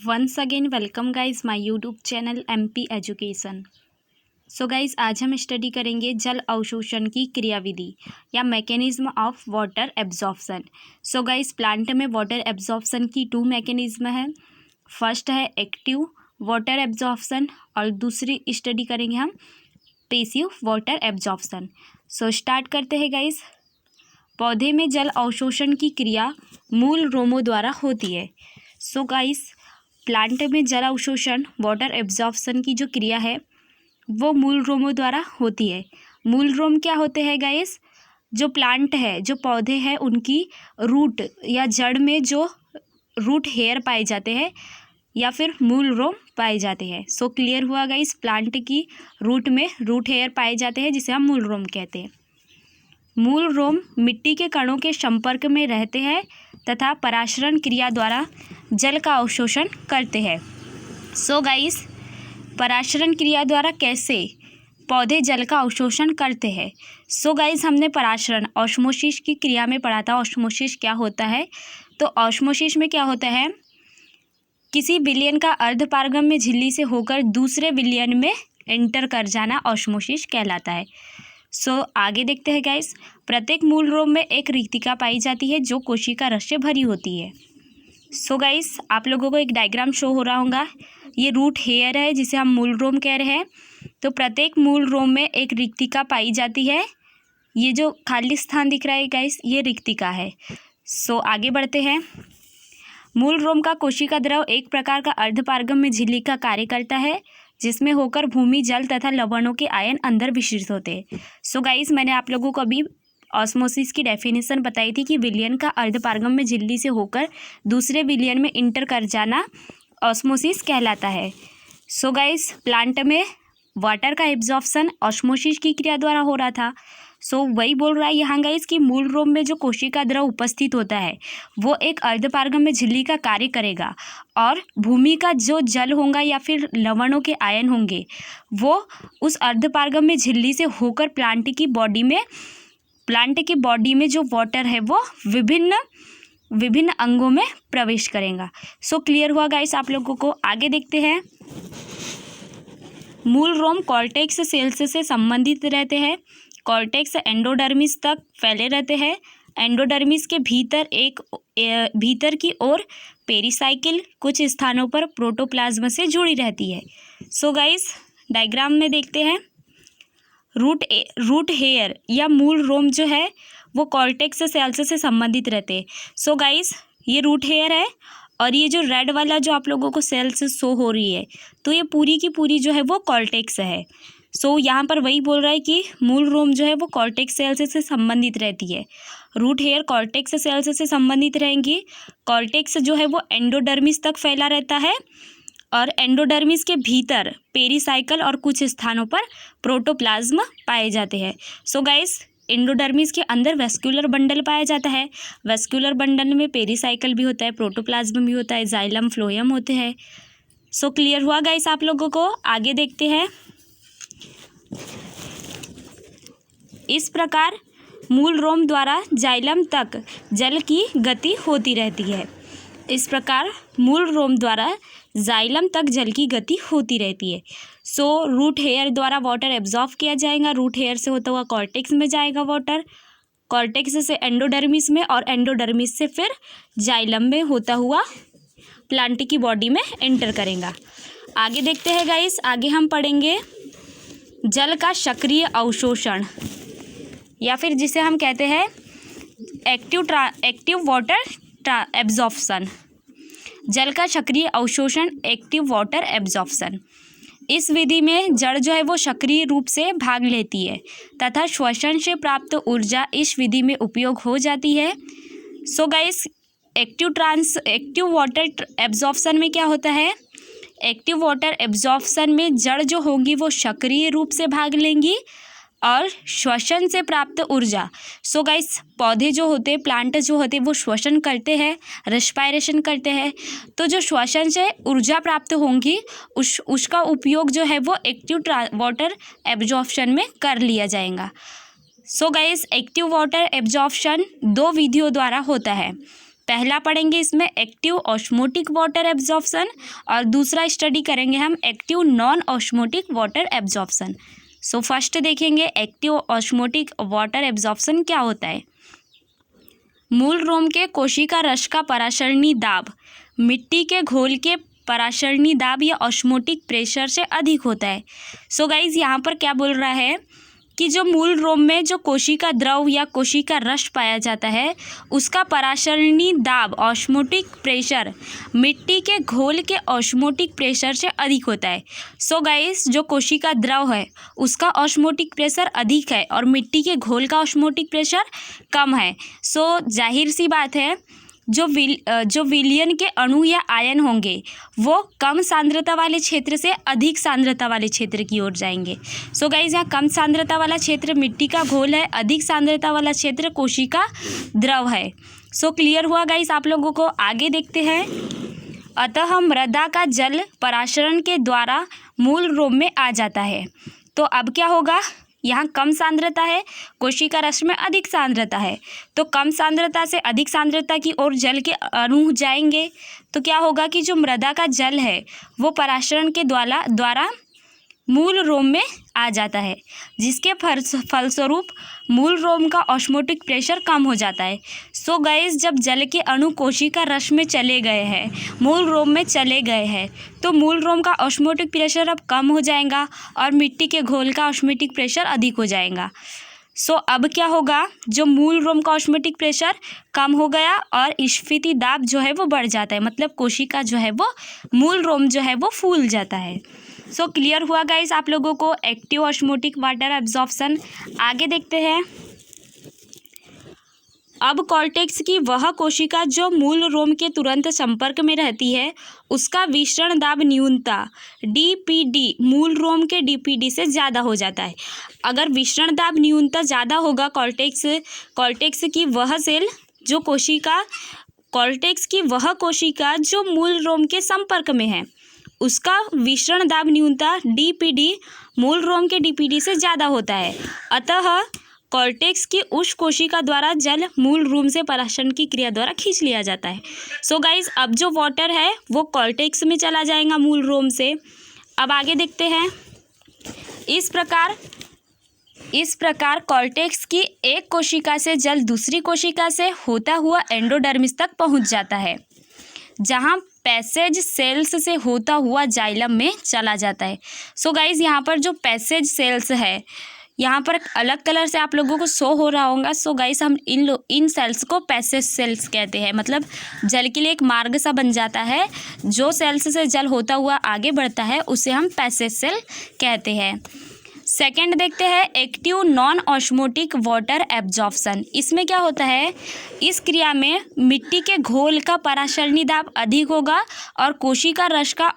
Once again welcome guys my YouTube channel MP education. So guys आज हम study करेंगे जल अवशोषण की क्रियाविधि या mechanism of water absorption. So guys plant में वाटर एब्जॉर्प्शन की टू मैकेनिज्म है। फर्स्ट है एक्टिव वाटर एब्जॉर्प्शन और दूसरी स्टडी करेंगे हम passive water absorption. So start करते हैं गाइज। पौधे में जल अवशोषण की क्रिया मूल रोमों द्वारा होती है। सो गाइज प्लांट में जल अवशोषण वाटर एब्जॉर्प्शन की जो क्रिया है वो मूल रोमों द्वारा होती है। मूल रोम क्या होते हैं गाइस? जो प्लांट है, जो पौधे हैं, उनकी रूट या जड़ में जो रूट हेयर पाए जाते हैं या फिर मूल रोम पाए जाते हैं। सो क्लियर हुआ गाइस, प्लांट की रूट में रूट हेयर पाए जाते हैं जिसे हम मूल रोम कहते हैं। मूल रोम मिट्टी के कणों के संपर्क में रहते हैं तथा पराशरण क्रिया द्वारा जल का अवशोषण करते हैं। सो गाइस पराशरण क्रिया द्वारा कैसे पौधे जल का अवशोषण करते हैं? सो गाइस हमने पराशरण ऑस्मोसिस की क्रिया में पढ़ा था। ऑस्मोसिस क्या होता है? तो ऑस्मोसिस में क्या होता है, किसी विलयन का अर्धपारगम में झिल्ली से होकर दूसरे विलयन में एंटर कर जाना ऑस्मोसिस कहलाता है। सो आगे देखते हैं गाइस। प्रत्येक मूल रोम में एक रिक्तिका पाई जाती है जो कोशिका रस से भरी होती है। सो गाइस आप लोगों को एक डायग्राम शो हो रहा होगा। ये रूट हेयर है जिसे हम मूल रोम कह रहे हैं। तो प्रत्येक मूल रोम में एक रिक्तिका पाई जाती है। ये जो खाली स्थान दिख रहा है गाइस, ये रिक्तिका है। सो आगे बढ़ते हैं। मूल रोम का कोशिका द्रव एक प्रकार का अर्धपारगम में झिल्ली का कार्य करता है जिसमें होकर भूमि जल तथा लवणों के आयन अंदर विशीर्ष होते हैं। सो गाइस मैंने आप लोगों को अभी ऑस्मोसिस की डेफिनेशन बताई थी कि विलयन का अर्धपारगम में झिल्ली से होकर दूसरे विलयन में इंटर कर जाना ऑस्मोसिस कहलाता है। सो गाइस प्लांट में वाटर का एब्जॉर्प्शन ऑस्मोसिस की क्रिया द्वारा हो रहा था। सो वही बोल रहा है यहाँ गाइस कि मूल रोम में जो कोशिका द्रव उपस्थित होता है वो एक अर्धपारगम में झिल्ली का कार्य करेगा और भूमि का जो जल होगा या फिर लवणों के आयन होंगे वो उस अर्धपारगम में झिल्ली से होकर प्लांट की बॉडी में जो वाटर है वो विभिन्न अंगों में प्रवेश करेगा। सो क्लियर हुआ गाइस आप लोगों को। आगे देखते हैं। मूल रोम कॉर्टेक्स सेल्स से संबंधित रहते हैं। कॉर्टेक्स एंडोडर्मिस तक फैले रहते हैं। एंडोडर्मिस के भीतर की ओर पेरिसाइकिल कुछ स्थानों पर प्रोटोप्लाज्म से जुड़ी रहती है। सो गाइस डायग्राम में देखते हैं। रूट हेयर या मूल रोम जो है वो कॉर्टेक्स सेल्स से संबंधित रहते हैं। सो गाइस ये रूट हेयर है और ये जो रेड वाला जो आप लोगों को सेल्स शो हो रही है तो ये पूरी की पूरी जो है वो कॉर्टेक्स है। सो यहाँ पर वही बोल रहा है कि मूल रोम जो है वो कॉर्टेक्स सेल्स से संबंधित रहती है। रूट हेयर कॉर्टेक्स सेल्स से संबंधित रहेंगी। कॉर्टेक्स जो है वो एंडोडर्मिस तक फैला रहता है और एंडोडर्मिस के भीतर पेरिसाइकल और कुछ स्थानों पर प्रोटोप्लाज्म पाए जाते हैं। सो गाइस एंडोडर्मिस के अंदर वेस्क्यूलर बंडल पाया जाता है। वेस्क्यूलर बंडल में पेरिसाइकल भी होता है, प्रोटोप्लाज्म भी होता है, जाइलम फ्लोएम होते हैं। सो क्लियर हुआ गाइस आप लोगों को। आगे देखते हैं। इस प्रकार मूल रोम द्वारा जाइलम तक जल की गति होती रहती है। इस प्रकार मूल रोम द्वारा जाइलम तक जल की गति होती रहती है। सो रूट हेयर द्वारा वाटर एब्जॉर्ब किया जाएगा। रूट हेयर से होता हुआ कॉर्टेक्स में जाएगा वाटर, कॉर्टेक्स से एंडोडर्मिस में और एंडोडर्मिस से फिर जाइलम में होता हुआ प्लांट की बॉडी में एंटर करेगा। आगे देखते हैं गाइस। आगे हम पढ़ेंगे जल का सक्रिय अवशोषण या फिर जिसे हम कहते हैं एक्टिव वाटर एब्जॉर्प्शन। जल का सक्रिय अवशोषण एक्टिव वाटर एब्जॉर्प्शन। इस विधि में जड़ जो है वो सक्रिय रूप से भाग लेती है तथा श्वसन से प्राप्त ऊर्जा इस विधि में उपयोग हो जाती है। So guys active water absorption में क्या होता है? एक्टिव वाटर एब्जॉर्प्शन में जड़ जो होंगी वो सक्रिय रूप से भाग लेंगी और श्वसन से प्राप्त ऊर्जा। सो गाइस पौधे जो होते हैं, प्लांट जो होते हैं वो श्वसन करते हैं, रेस्पायरेशन करते हैं। तो जो श्वसन से ऊर्जा प्राप्त होंगी उसका उपयोग जो है वो एक्टिव वाटर एब्जॉर्प्शन में कर लिया जाएगा। So guys active water absorption दो विधियों द्वारा होता है। पहला पढ़ेंगे इसमें एक्टिव ऑस्मोटिक वाटर एब्जॉर्प्शन और दूसरा स्टडी करेंगे हम active non osmotic water absorption. So first देखेंगे एक्टिव ऑस्मोटिक वाटर एब्जॉर्प्शन क्या होता है। मूल रोम के कोशिका रस का परासरणी दाब मिट्टी के घोल के परासरणी दाब या ऑस्मोटिक प्रेशर से अधिक होता है। सो गाइज यहाँ पर क्या बोल रहा है कि जो मूल रोम में जो कोशिका द्रव या कोशिका रस पाया जाता है उसका परासरणी दाब ऑस्मोटिक प्रेशर मिट्टी के घोल के ऑस्मोटिक प्रेशर से अधिक होता है। सो गाइस जो कोशिका द्रव है उसका ऑस्मोटिक प्रेशर अधिक है और मिट्टी के घोल का ऑस्मोटिक प्रेशर कम है। सो जाहिर सी बात है जो विलयन के अणु या आयन होंगे वो कम सांद्रता वाले क्षेत्र से अधिक सांद्रता वाले क्षेत्र की ओर जाएंगे। सो गाइज यहाँ कम सांद्रता वाला क्षेत्र मिट्टी का घोल है, अधिक सांद्रता वाला क्षेत्र कोशिका द्रव है। सो क्लियर हुआ गाइज आप लोगों को। आगे देखते हैं। अतः मृदा का जल परासरण के द्वारा मूल रोम में आ जाता है। तो अब क्या होगा, यहाँ कम सांद्रता है, कोशिका रस में अधिक सांद्रता है, तो कम सांद्रता से अधिक सांद्रता की ओर जल के अणु जाएंगे। तो क्या होगा कि जो मृदा का जल है वो परासरण के द्वारा मूल रोम में आ जाता है, जिसके फलस्वरूप मूल रोम का ऑस्मोटिक प्रेशर कम हो जाता है। सो गाइस जब जल के अणु कोशिका रस में चले गए हैं, मूल रोम में चले गए हैं, तो मूल रोम का ऑस्मोटिक प्रेशर अब कम हो जाएगा और मिट्टी के घोल का ऑस्मोटिक प्रेशर अधिक हो जाएगा। सो अब क्या होगा, जो मूल रोम का ऑस्मोटिक प्रेशर कम हो गया और स्फीति दाब जो है वो बढ़ जाता है, मतलब कोशिका जो है वो मूल रोम जो है वो फूल जाता है। सो क्लियर हुआ गाइस आप लोगों को एक्टिव ऑस्मोटिक वाटर एब्जॉर्प्शन। आगे देखते हैं। अब कॉर्टेक्स की वह कोशिका जो मूल रोम के तुरंत संपर्क में रहती है उसका विसरण दाब न्यूनता DPD मूल रोम के DPD से ज़्यादा हो जाता है। अगर विसरण दाब न्यूनता ज़्यादा होगा कॉर्टेक्स की वह सेल जो कोशिका कॉर्टेक्स की वह कोशिका जो मूल रोम के संपर्क में है उसका विसरण दाब न्यूनता DPD मूल रोम के DPD से ज़्यादा होता है। अतः कॉर्टेक्स की उस कोशिका द्वारा जल मूल रोम से परासरण की क्रिया द्वारा खींच लिया जाता है। सो गाइज अब जो वाटर है वो कॉर्टेक्स में चला जाएगा मूल रोम से। अब आगे देखते हैं। इस प्रकार कॉर्टेक्स की एक कोशिका से जल दूसरी कोशिका से होता हुआ एंडोडर्मिस तक पहुंच जाता है, जहां पैसेज सेल्स से होता हुआ जाइलम में चला जाता है। सो गाइज यहाँ पर जो पैसेज सेल्स है यहाँ पर अलग कलर से आप लोगों को शो हो रहा होगा। सो गाइस हम इन सेल्स को पैसेज सेल्स कहते हैं, मतलब जल के लिए एक मार्ग सा बन जाता है। जो सेल्स से जल होता हुआ आगे बढ़ता है उसे हम पैसेज सेल कहते हैं। सेकंड देखते हैं active non osmotic water absorption. इसमें क्या होता है, इस क्रिया में मिट्टी के घोल का परासरणी दाब अधिक होगा और कोशिका रस का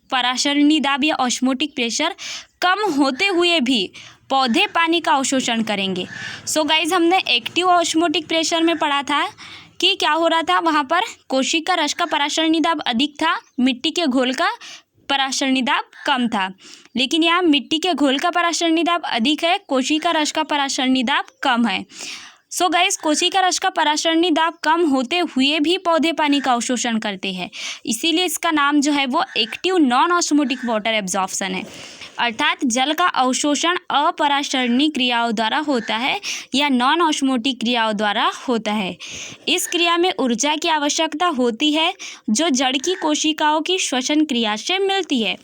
परासरणी दाब या ऑस्मोटिक प्रेशर कम होते हुए भी पौधे पानी का अवशोषण करेंगे। सो गाइज हमने एक्टिव ऑस्मोटिक प्रेशर में पढ़ा था कि क्या हो रहा था, वहाँ पर कोशिका रस का परासरणी दाब अधिक था, मिट्टी के घोल का परासरणी दाब कम था। लेकिन यहाँ मिट्टी के घोल का परासरणी दाब अधिक है, कोशिका रस का परासरणी दाब कम है। सो गाइस कोशिका रस का परासरणी दाब कम होते हुए भी पौधे पानी का अवशोषण करते हैं, इसीलिए इसका नाम जो है वो active non osmotic water absorption है। अर्थात जल का अवशोषण अपरासरणी क्रियाओं द्वारा होता है या नॉन ऑस्मोटिक क्रियाओं द्वारा होता है। इस क्रिया में ऊर्जा की आवश्यकता होती है जो जड़ की कोशिकाओं की श्वसन क्रिया से मिलती है।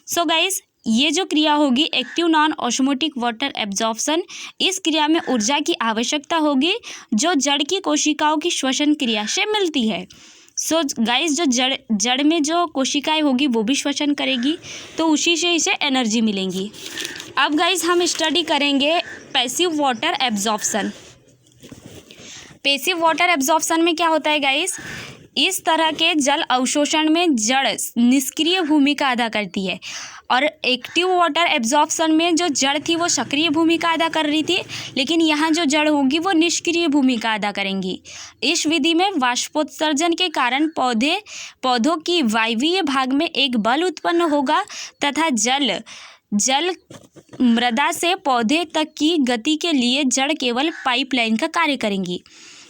सो गाइस ये जो क्रिया होगी active non osmotic water absorption, इस क्रिया में ऊर्जा की आवश्यकता होगी जो जड़ की कोशिकाओं की श्वसन क्रिया से मिलती है। सो गाइस जो जड़ में जो कोशिकाएं होगी वो भी श्वसन करेगी, तो उसी से इसे एनर्जी मिलेंगी। अब गाइस हम स्टडी करेंगे passive water absorption. Passive water absorption में क्या होता है गाइस, इस तरह के जल अवशोषण में जड़ निष्क्रिय भूमिका अदा करती है और एक्टिव वाटर एब्जॉर्प्शन में जो जड़ थी वो सक्रिय भूमिका अदा कर रही थी, लेकिन यहाँ जो जड़ होगी वो निष्क्रिय भूमिका अदा करेंगी। इस विधि में वाष्पोत्सर्जन के कारण पौधों की वायवीय भाग में एक बल उत्पन्न होगा तथा जल मृदा से पौधे तक की गति के लिए जड़ केवल पाइपलाइन का कार्य करेंगी।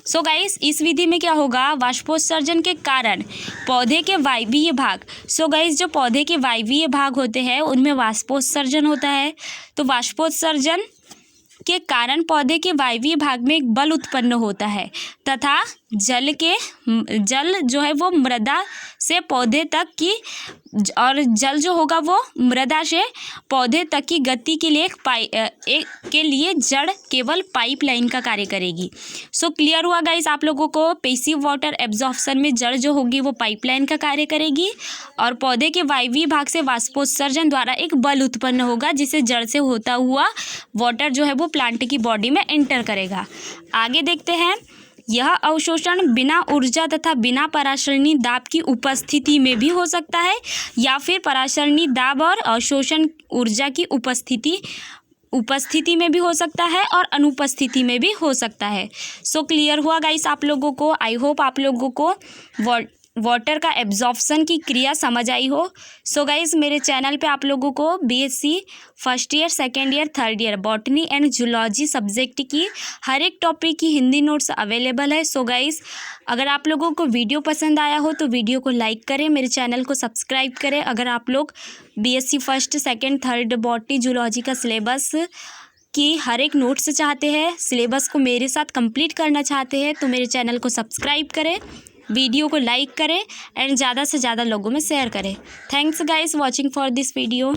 सो गाइस इस विधि में क्या होगा, वाष्पोत्सर्जन के कारण पौधे के वायवीय भाग, सो गाइस जो पौधे के वायवीय भाग होते हैं उनमें वाष्पोत्सर्जन होता है। तो वाष्पोत्सर्जन के कारण पौधे के वायवीय भाग में एक बल उत्पन्न होता है तथा जल जो है वो मृदा से पौधे तक की, और जल जो होगा वो मृदा से पौधे तक की गति के लिए के लिए जड़ केवल पाइपलाइन का कार्य करेगी। सो क्लियर हुआ गाइस आप लोगों को, पैसिव वाटर एब्जॉर्प्शन में जड़ जो होगी वो पाइपलाइन का कार्य करेगी और पौधे के वायवीय भाग से वाष्पोत्सर्जन द्वारा एक बल उत्पन्न होगा जिसे जड़ से होता हुआ वाटर जो है वो प्लांट की बॉडी में एंटर करेगा। आगे देखते हैं, यह अवशोषण बिना ऊर्जा तथा बिना पराशरणी दाब की उपस्थिति में भी हो सकता है या फिर पराशरणी दाब और अवशोषण ऊर्जा की उपस्थिति में भी हो सकता है और अनुपस्थिति में भी हो सकता है। सो क्लियर हुआ गाइस आप लोगों को। आई होप आप लोगों को वाटर का एब्जॉर्प्शन की क्रिया समझ आई हो। सो गाइस मेरे चैनल पे आप लोगों को BSc first year, second year, third year botany and zoology subject की हर एक टॉपिक की हिंदी नोट्स अवेलेबल है। सो गाइस अगर आप लोगों को वीडियो पसंद आया हो तो वीडियो को लाइक करें, मेरे चैनल को सब्सक्राइब करें। अगर आप लोग BSc first, second, third botany zoology का सिलेबस की हर एक नोट्स चाहते हैं, सिलेबस को मेरे साथ कंप्लीट करना चाहते हैं तो मेरे चैनल को सब्सक्राइब करें, वीडियो को लाइक करें एंड ज़्यादा से ज़्यादा लोगों में शेयर करें। Thanks guys watching for this video.